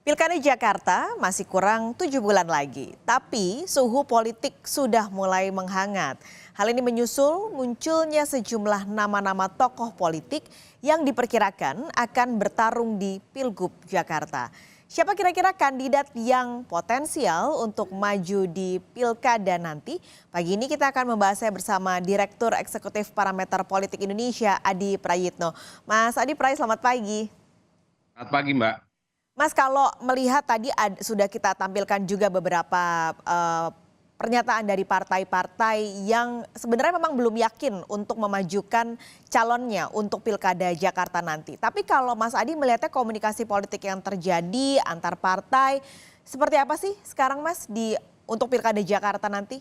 Pilkada Jakarta masih kurang 7 bulan lagi, tapi suhu politik sudah mulai menghangat. Hal ini menyusul munculnya sejumlah nama-nama tokoh politik yang diperkirakan akan bertarung di Pilgub Jakarta. Siapa kira-kira kandidat yang potensial untuk maju di Pilkada nanti? Pagi ini kita akan membahasnya bersama Direktur Eksekutif Parameter Politik Indonesia, Adi Prayitno. Mas Adi selamat pagi. Selamat pagi, Mbak. Mas, kalau melihat tadi sudah kita tampilkan juga beberapa pernyataan dari partai-partai yang sebenarnya memang belum yakin untuk memajukan calonnya untuk Pilkada Jakarta nanti. Tapi kalau Mas Adi melihatnya komunikasi politik yang terjadi antar partai, seperti apa sih sekarang Mas untuk Pilkada Jakarta nanti?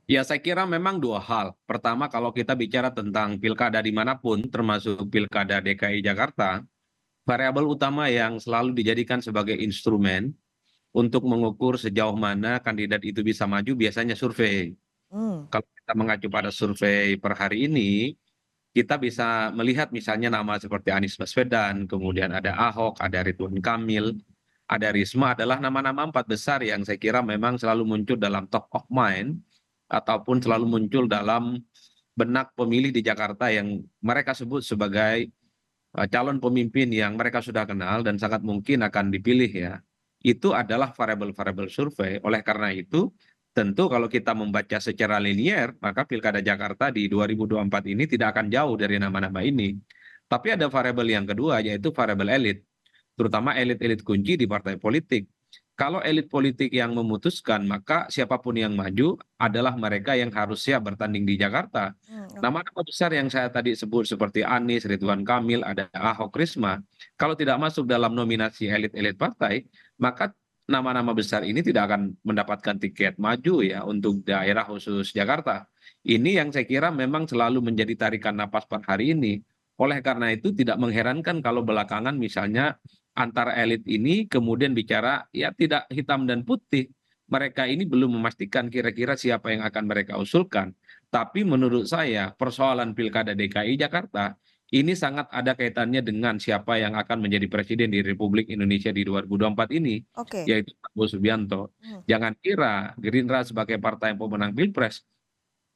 Ya, saya kira memang dua hal. Pertama, kalau kita bicara tentang pilkada dimanapun, termasuk pilkada DKI Jakarta, variabel utama yang selalu dijadikan sebagai instrumen untuk mengukur sejauh mana kandidat itu bisa maju biasanya survei. Hmm, Kalau kita mengacu pada survei per hari ini, kita bisa melihat misalnya nama seperti Anies Baswedan, kemudian ada Ahok, ada Ridwan Kamil, ada Risma, adalah nama-nama empat besar yang saya kira memang selalu muncul dalam top of mind ataupun selalu muncul dalam benak pemilih di Jakarta yang mereka sebut sebagai calon pemimpin yang mereka sudah kenal dan sangat mungkin akan dipilih ya, itu adalah variabel-variabel survei. Oleh karena itu, tentu kalau kita membaca secara linier, maka Pilkada Jakarta di 2024 ini tidak akan jauh dari nama-nama ini. Tapi ada variabel yang kedua, yaitu variabel elit, terutama elit-elit kunci di partai politik. Kalau elit politik yang memutuskan, maka siapapun yang maju adalah mereka yang harus siap bertanding di Jakarta. oke. Nama-nama besar yang saya tadi sebut seperti Anies, Ridwan Kamil, ada Ahok, Risma, kalau tidak masuk dalam nominasi elit-elit partai, maka nama-nama besar ini tidak akan mendapatkan tiket maju ya untuk daerah khusus Jakarta. Ini yang saya kira memang selalu menjadi tarikan napas per hari ini. Oleh karena itu tidak mengherankan kalau belakangan misalnya antara elit ini kemudian bicara ya tidak hitam dan putih. Mereka ini belum memastikan kira-kira siapa yang akan mereka usulkan. Tapi menurut saya persoalan Pilkada DKI Jakarta ini sangat ada kaitannya dengan siapa yang akan menjadi presiden di Republik Indonesia di 2024 ini, Oke. yaitu Prabowo Subianto. Hmm. Jangan kira Gerindra sebagai partai pemenang Pilpres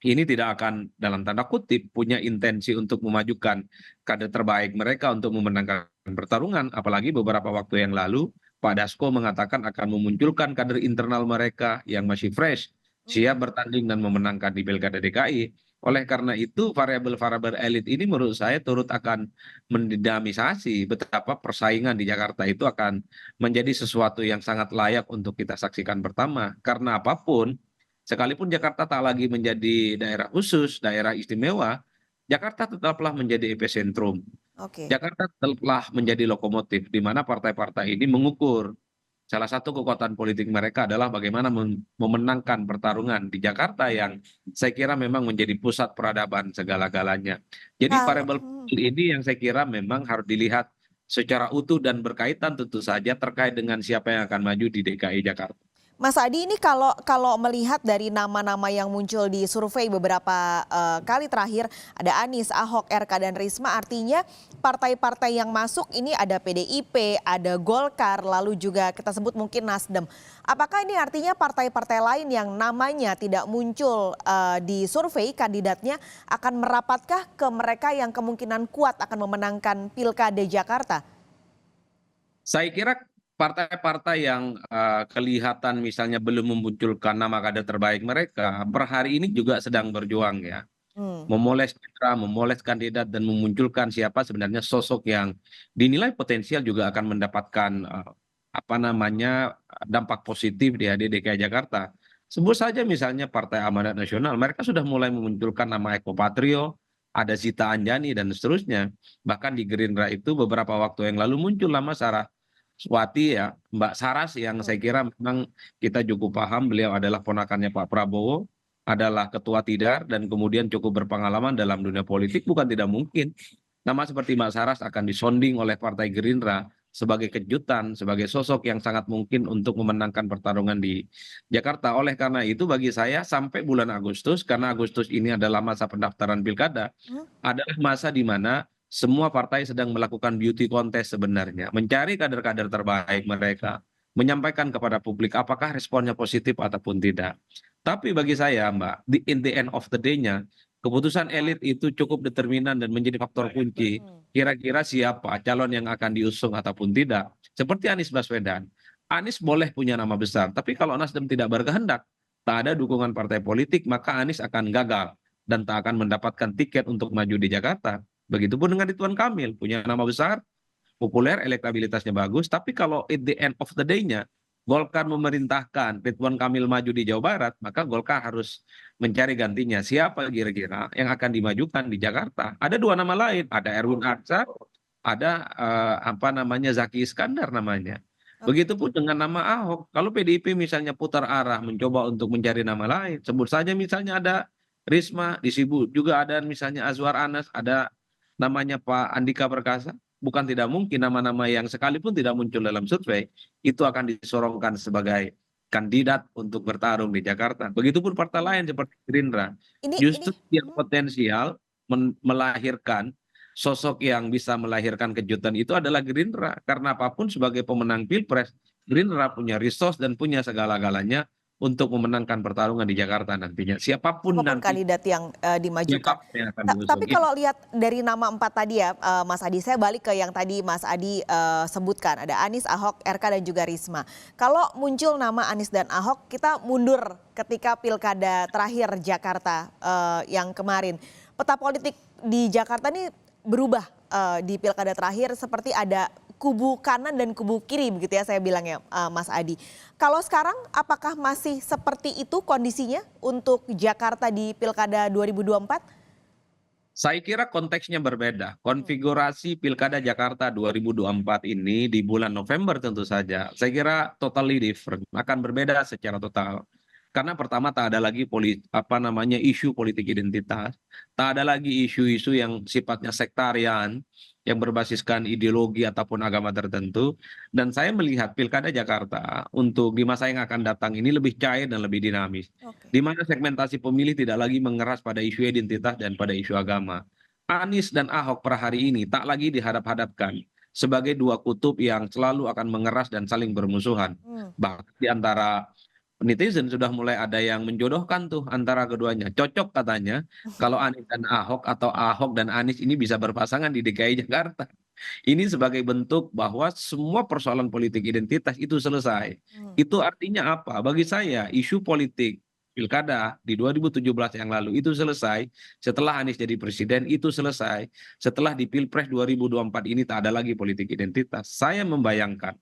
ini tidak akan dalam tanda kutip punya intensi untuk memajukan kader terbaik mereka untuk memenangkan pertarungan, apalagi beberapa waktu yang lalu Pak Dasko mengatakan akan memunculkan kader internal mereka yang masih fresh, siap bertanding dan memenangkan di Pilkada DKI. Oleh karena itu, variabel-variabel elit ini menurut saya turut akan mendinamisasi betapa persaingan di Jakarta itu akan menjadi sesuatu yang sangat layak untuk kita saksikan pertama. Karena apapun, sekalipun Jakarta tak lagi menjadi daerah khusus, daerah istimewa, Jakarta tetaplah menjadi epicentrum. Oke. Jakarta telah menjadi lokomotif di mana partai-partai ini mengukur salah satu kekuatan politik mereka adalah bagaimana memenangkan pertarungan di Jakarta yang saya kira memang menjadi pusat peradaban segala-galanya. Jadi Kalau variabel ini yang saya kira memang harus dilihat secara utuh dan berkaitan tentu saja terkait dengan siapa yang akan maju di DKI Jakarta. Mas Adi, ini kalau melihat dari nama-nama yang muncul di survei beberapa kali terakhir, ada Anies, Ahok, RK, dan Risma, artinya partai-partai yang masuk ini ada PDIP, ada Golkar, lalu juga kita sebut mungkin Nasdem. Apakah ini artinya partai-partai lain yang namanya tidak muncul di survei kandidatnya akan merapatkah ke mereka yang kemungkinan kuat akan memenangkan Pilkada Jakarta? Saya kira partai-partai yang kelihatan misalnya belum memunculkan nama kader terbaik mereka, per hari ini juga sedang berjuang ya. Hmm, Memoles citra, memoles kandidat dan memunculkan siapa sebenarnya sosok yang dinilai potensial juga akan mendapatkan apa namanya dampak positif di DKI Jakarta. Sebut saja misalnya Partai Amanat Nasional, mereka sudah mulai memunculkan nama Eko Patrio, ada Zita Anjani dan seterusnya. Bahkan di Gerindra itu beberapa waktu yang lalu muncul nama Swati ya, Mbak Saras yang hmm. saya kira memang kita cukup paham beliau adalah ponakannya Pak Prabowo, adalah ketua TIDAR dan kemudian cukup berpengalaman dalam dunia politik, bukan tidak mungkin nama seperti Mbak Saras akan disonding oleh Partai Gerindra sebagai kejutan, sebagai sosok yang sangat mungkin untuk memenangkan pertarungan di Jakarta. Oleh karena itu bagi saya sampai bulan Agustus, karena Agustus ini adalah masa pendaftaran pilkada, Hmm. adalah masa di mana semua partai sedang melakukan beauty contest sebenarnya, mencari kader-kader terbaik mereka, menyampaikan kepada publik apakah responnya positif ataupun tidak. Tapi bagi saya, Mbak, in the end of the day-nya, keputusan elit itu cukup determinan dan menjadi faktor kunci. Kira-kira siapa calon yang akan diusung ataupun tidak. Seperti Anies Baswedan. Anies boleh punya nama besar, tapi kalau Nasdem tidak berkehendak, tak ada dukungan partai politik, maka Anies akan gagal dan tak akan mendapatkan tiket untuk maju di Jakarta. Begitupun dengan Ridwan Kamil, punya nama besar, populer, elektabilitasnya bagus, tapi kalau at the end of the day-nya Golkar memerintahkan Ridwan Kamil maju di Jawa Barat, maka Golkar harus mencari gantinya. Siapa kira-kira yang akan dimajukan di Jakarta? Ada dua nama lain, ada Erwin Aksa, ada apa namanya Zaki Iskandar namanya. Oke. Begitupun dengan nama Ahok. Kalau PDIP misalnya putar arah mencoba untuk mencari nama lain, sebut saja misalnya ada Risma, disebut juga ada misalnya Azwar Anas, ada namanya Pak Andika Perkasa. Bukan tidak mungkin nama-nama yang sekalipun tidak muncul dalam survei, itu akan disorongkan sebagai kandidat untuk bertarung di Jakarta. Begitupun partai Hmm. lain seperti Gerindra. Ini Justru yang potensial melahirkan sosok yang bisa melahirkan kejutan itu adalah Gerindra. Karena apapun sebagai pemenang Pilpres, Gerindra punya resource dan punya segala-galanya untuk memenangkan pertarungan di Jakarta nantinya. Siapapun siapapun nanti, kandidat yang dimajukan. siapapun yang akan diusung. Tapi kalau lihat dari nama empat tadi ya, Mas Adi, saya balik ke yang tadi Mas Adi sebutkan, ada Anies, Ahok, RK dan juga Risma. Kalau muncul nama Anies dan Ahok, kita mundur ketika pilkada terakhir Jakarta yang kemarin. Peta politik di Jakarta ini berubah di pilkada terakhir, seperti ada kubu kanan dan kubu kiri begitu ya saya bilang ya, Mas Adi. Kalau sekarang apakah masih seperti itu kondisinya untuk Jakarta di pilkada 2024? Saya kira konteksnya berbeda. Konfigurasi Pilkada Jakarta 2024 ini di bulan November tentu saja, saya kira totally different, akan berbeda secara total. Karena pertama tak ada lagi apa namanya isu politik identitas, tak ada lagi isu-isu yang sifatnya sektarian, yang berbasiskan ideologi ataupun agama tertentu. Dan saya melihat Pilkada Jakarta untuk di masa yang akan datang ini lebih cair dan lebih dinamis, Oke. di mana segmentasi pemilih tidak lagi mengeras pada isu identitas dan pada isu agama. Anies dan Ahok per hari ini tak lagi dihadap-hadapkan sebagai dua kutub yang selalu akan mengeras dan saling bermusuhan. Hmm. Bahkan di antara netizen sudah mulai ada yang menjodohkan tuh antara keduanya. Cocok katanya kalau Anies dan Ahok atau Ahok dan Anies ini bisa berpasangan di DKI Jakarta. Ini sebagai bentuk bahwa semua persoalan politik identitas itu selesai. Hmm. Itu artinya apa? Bagi saya isu politik Pilkada di 2017 yang lalu itu selesai, setelah Anies jadi presiden itu selesai, setelah di Pilpres 2024 ini tak ada lagi politik identitas. Saya membayangkan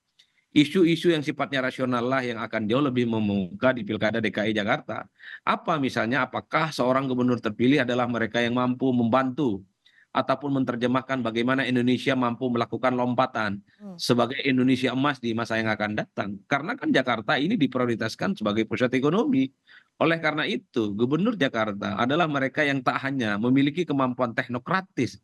isu-isu yang sifatnya rasional lah yang akan jauh lebih memuka di Pilkada DKI Jakarta. Apa misalnya, apakah seorang gubernur terpilih adalah mereka yang mampu membantu ataupun menerjemahkan bagaimana Indonesia mampu melakukan lompatan Hmm. sebagai Indonesia emas di masa yang akan datang. Karena kan Jakarta ini diprioritaskan sebagai pusat ekonomi. Oleh karena itu, gubernur Jakarta adalah mereka yang tak hanya memiliki kemampuan teknokratis,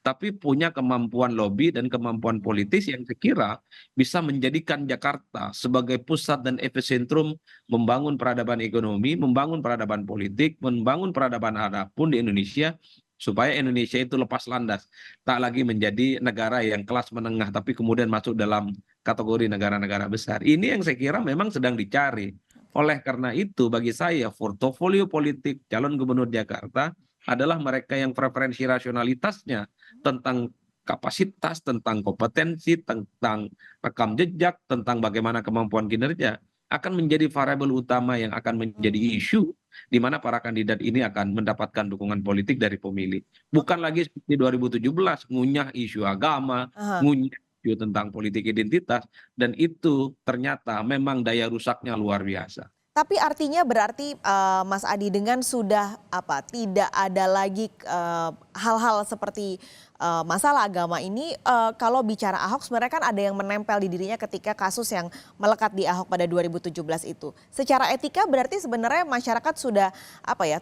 tapi punya kemampuan lobby dan kemampuan politis yang sekira bisa menjadikan Jakarta sebagai pusat dan epicentrum membangun peradaban ekonomi, membangun peradaban politik, membangun peradaban adapun di Indonesia, supaya Indonesia itu lepas landas, tak lagi menjadi negara yang kelas menengah, tapi kemudian masuk dalam kategori negara-negara besar. Ini yang saya kira memang sedang dicari. Oleh karena itu, bagi saya, portofolio politik calon gubernur Jakarta adalah mereka yang preferensi rasionalitasnya tentang kapasitas, tentang kompetensi, tentang rekam jejak, tentang bagaimana kemampuan kinerja, akan menjadi variabel utama yang akan menjadi Hmm. isu di mana para kandidat ini akan mendapatkan dukungan politik dari pemilih. Oke. Bukan lagi seperti 2017, ngunyah isu agama, Aha. ngunyah isu tentang politik identitas, dan itu ternyata memang daya rusaknya luar biasa. Tapi artinya berarti Mas Adi, dengan sudah tidak ada lagi hal-hal seperti masalah agama ini, kalau bicara Ahok sebenarnya kan ada yang menempel di dirinya ketika kasus yang melekat di Ahok pada 2017 itu. Secara etika berarti sebenarnya masyarakat sudah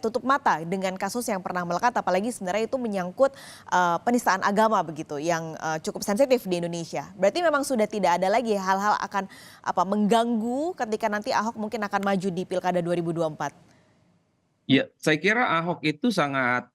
tutup mata dengan kasus yang pernah melekat, apalagi sebenarnya itu menyangkut penistaan agama begitu yang cukup sensitif di Indonesia. Berarti memang sudah tidak ada lagi hal-hal akan mengganggu ketika nanti Ahok mungkin akan maju di Pilkada 2024. Ya, saya kira Ahok itu sangat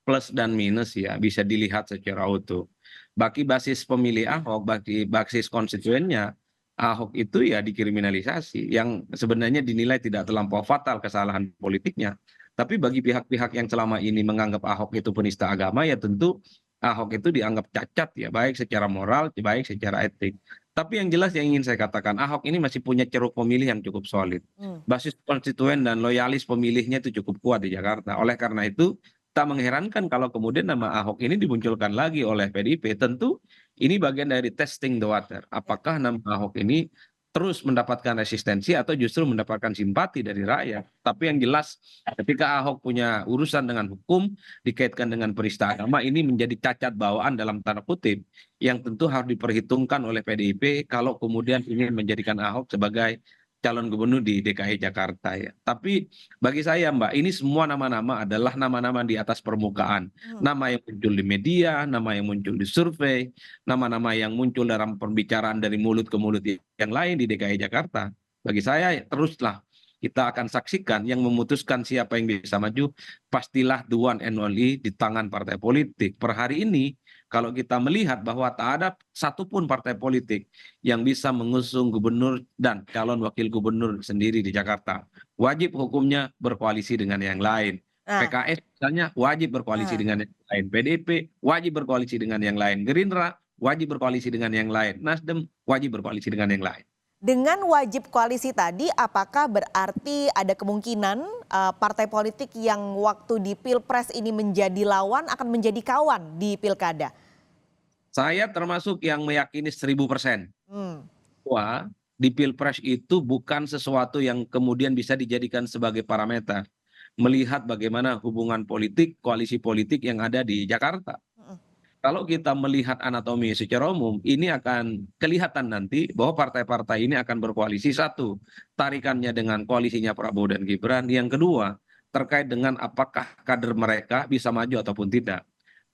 plus dan minus ya, bisa dilihat secara utuh. Bagi basis pemilih Ahok, bagi basis konstituennya, Ahok itu ya dikriminalisasi, yang sebenarnya dinilai tidak terlampau fatal kesalahan politiknya. Tapi bagi pihak-pihak yang selama ini menganggap Ahok itu penista agama, ya tentu Ahok itu dianggap cacat ya, baik secara moral, baik secara etik. Tapi yang jelas yang ingin saya katakan, Ahok ini masih punya ceruk pemilih yang cukup solid, Hmm. basis konstituen dan loyalis pemilihnya itu cukup kuat di Jakarta. Oleh karena itu, tak mengherankan kalau kemudian nama Ahok ini dimunculkan lagi oleh PDIP. Tentu ini bagian dari testing the water. Ya. Apakah nama Ahok ini terus mendapatkan resistensi atau justru mendapatkan simpati dari rakyat. Tapi yang jelas ketika Ahok punya urusan dengan hukum dikaitkan dengan peristiwa agama, ini menjadi cacat bawaan dalam tanda kutip yang tentu harus diperhitungkan oleh PDIP kalau kemudian ingin menjadikan Ahok sebagai calon gubernur di DKI Jakarta ya. Tapi bagi saya Mbak, ini semua nama-nama adalah nama-nama di atas permukaan. Hmm. Nama yang muncul di media, nama yang muncul di survei, nama-nama yang muncul dalam pembicaraan dari mulut ke mulut yang lain di DKI Jakarta. Bagi saya teruslah kita akan saksikan yang memutuskan siapa yang bisa maju, pastilah the one and only di tangan partai politik. Per hari ini, kalau kita melihat bahwa tak ada satupun partai politik yang bisa mengusung gubernur dan calon wakil gubernur sendiri di Jakarta. Wajib hukumnya berkoalisi dengan yang lain. Nah, PKS misalnya wajib berkoalisi ah. dengan yang lain. PDIP wajib berkoalisi dengan yang lain. Gerindra wajib berkoalisi dengan yang lain. Nasdem wajib berkoalisi dengan yang lain. Dengan wajib koalisi tadi, apakah berarti ada kemungkinan partai politik yang waktu di Pilpres ini menjadi lawan akan menjadi kawan di Pilkada? Saya termasuk yang meyakini 1000% Hmm. bahwa di Pilpres itu bukan sesuatu yang kemudian bisa dijadikan sebagai parameter melihat bagaimana hubungan politik, koalisi politik yang ada di Jakarta. Mm-mm. Kalau kita melihat anatomi secara umum, ini akan kelihatan nanti bahwa partai-partai ini akan berkoalisi. Satu, tarikannya dengan koalisinya Prabowo dan Gibran. Yang kedua, terkait dengan apakah kader mereka bisa maju ataupun tidak.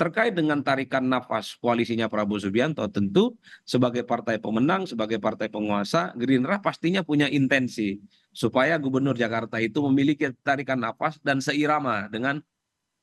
Terkait dengan tarikan nafas koalisinya Prabowo Subianto, tentu sebagai partai pemenang, sebagai partai penguasa, Gerindra pastinya punya intensi supaya Gubernur Jakarta itu memiliki tarikan nafas dan seirama dengan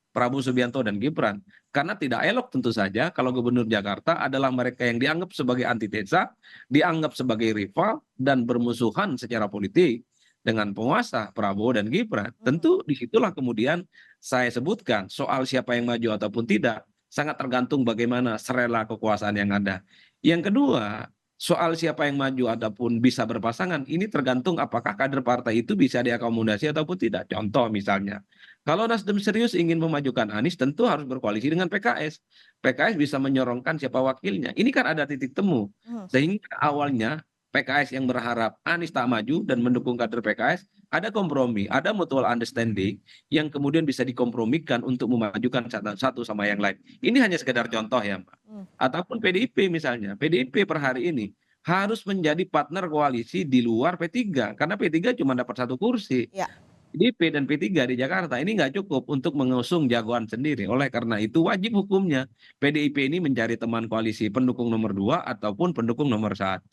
Prabowo Subianto dan Gibran. Karena tidak elok tentu saja kalau Gubernur Jakarta adalah mereka yang dianggap sebagai antitesa, dianggap sebagai rival, dan bermusuhan secara politik dengan penguasa Prabowo dan Gibran. Tentu disitulah kemudian saya sebutkan soal siapa yang maju ataupun tidak, sangat tergantung bagaimana serela kekuasaan yang ada. Yang kedua, soal siapa yang maju ataupun bisa berpasangan, ini tergantung apakah kader partai itu bisa diakomodasi ataupun tidak. Contoh misalnya, kalau Nasdem serius ingin memajukan Anies, tentu harus berkoalisi dengan PKS. PKS bisa menyorongkan siapa wakilnya. Ini kan ada titik temu. Hmm. Sehingga awalnya PKS yang berharap Anies tak maju dan mendukung kader PKS, ada kompromi, ada mutual understanding yang kemudian bisa dikompromikan untuk memajukan satu sama yang lain. Ini hanya sekedar contoh ya, Mbak. Hmm. Ataupun PDIP misalnya. PDIP per hari ini harus menjadi partner koalisi di luar P3. Karena P3 cuma dapat satu kursi. Ya. DP dan P3 di Jakarta ini nggak cukup untuk mengusung jagoan sendiri. Oleh karena itu wajib hukumnya PDIP ini mencari teman koalisi pendukung nomor 2 ataupun pendukung nomor 1.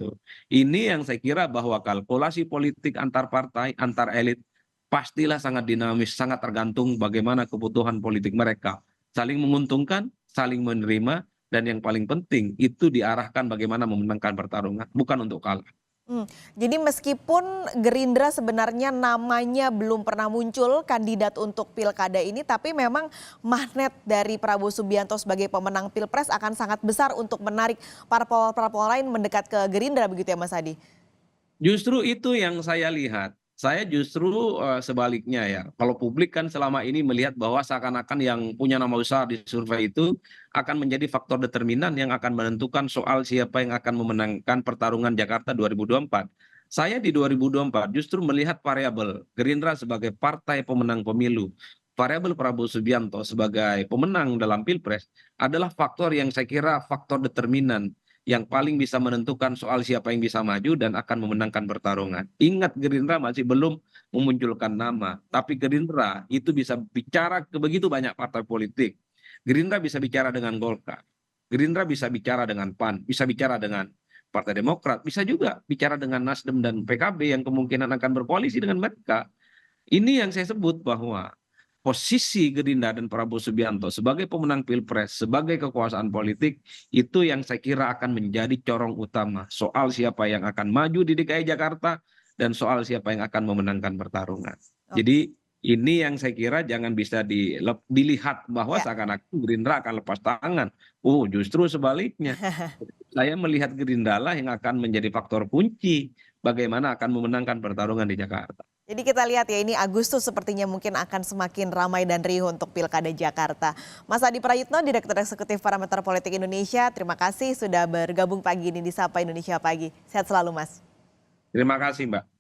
Ini yang saya kira bahwa kalkulasi politik antar partai, antar elit pastilah sangat dinamis, sangat tergantung bagaimana kebutuhan politik mereka. Saling menguntungkan, saling menerima, dan yang paling penting itu diarahkan bagaimana memenangkan pertarungan, bukan untuk kalah. Jadi meskipun Gerindra sebenarnya namanya belum pernah muncul kandidat untuk Pilkada ini, tapi memang magnet dari Prabowo Subianto sebagai pemenang Pilpres akan sangat besar untuk menarik parpol-parpol lain mendekat ke Gerindra begitu ya Mas Adi? Justru itu yang saya lihat. Saya justru sebaliknya ya. Kalau publik kan selama ini melihat bahwa seakan-akan yang punya nama besar di survei itu akan menjadi faktor determinan yang akan menentukan soal siapa yang akan memenangkan pertarungan Jakarta 2024. Saya di 2024 justru melihat variabel Gerindra sebagai partai pemenang pemilu, variabel Prabowo Subianto sebagai pemenang dalam Pilpres adalah faktor yang saya kira faktor determinan yang paling bisa menentukan soal siapa yang bisa maju dan akan memenangkan pertarungan. Ingat Gerindra masih belum memunculkan nama, tapi Gerindra itu bisa bicara ke begitu banyak partai politik. Gerindra bisa bicara dengan Golkar, Gerindra bisa bicara dengan PAN, bisa bicara dengan Partai Demokrat, bisa juga bicara dengan Nasdem dan PKB yang kemungkinan akan berkoalisi dengan mereka. Ini yang saya sebut bahwa posisi Gerindra dan Prabowo Subianto sebagai pemenang Pilpres, sebagai kekuasaan politik, itu yang saya kira akan menjadi corong utama soal siapa yang akan maju di DKI Jakarta dan soal siapa yang akan memenangkan pertarungan. Oke. Jadi ini yang saya kira jangan bisa dilihat bahwa Ya. seakan-akan Gerindra akan lepas tangan. Oh, justru sebaliknya. Saya melihat Gerindra lah yang akan menjadi faktor kunci bagaimana akan memenangkan pertarungan di Jakarta. Jadi kita lihat ya, ini Agustus sepertinya mungkin akan semakin ramai dan riuh untuk Pilkada Jakarta. Mas Adi Prayitno, Direktur Eksekutif Parameter Politik Indonesia, terima kasih sudah bergabung pagi ini di Sapa Indonesia Pagi. Sehat selalu, Mas. Terima kasih, Mbak.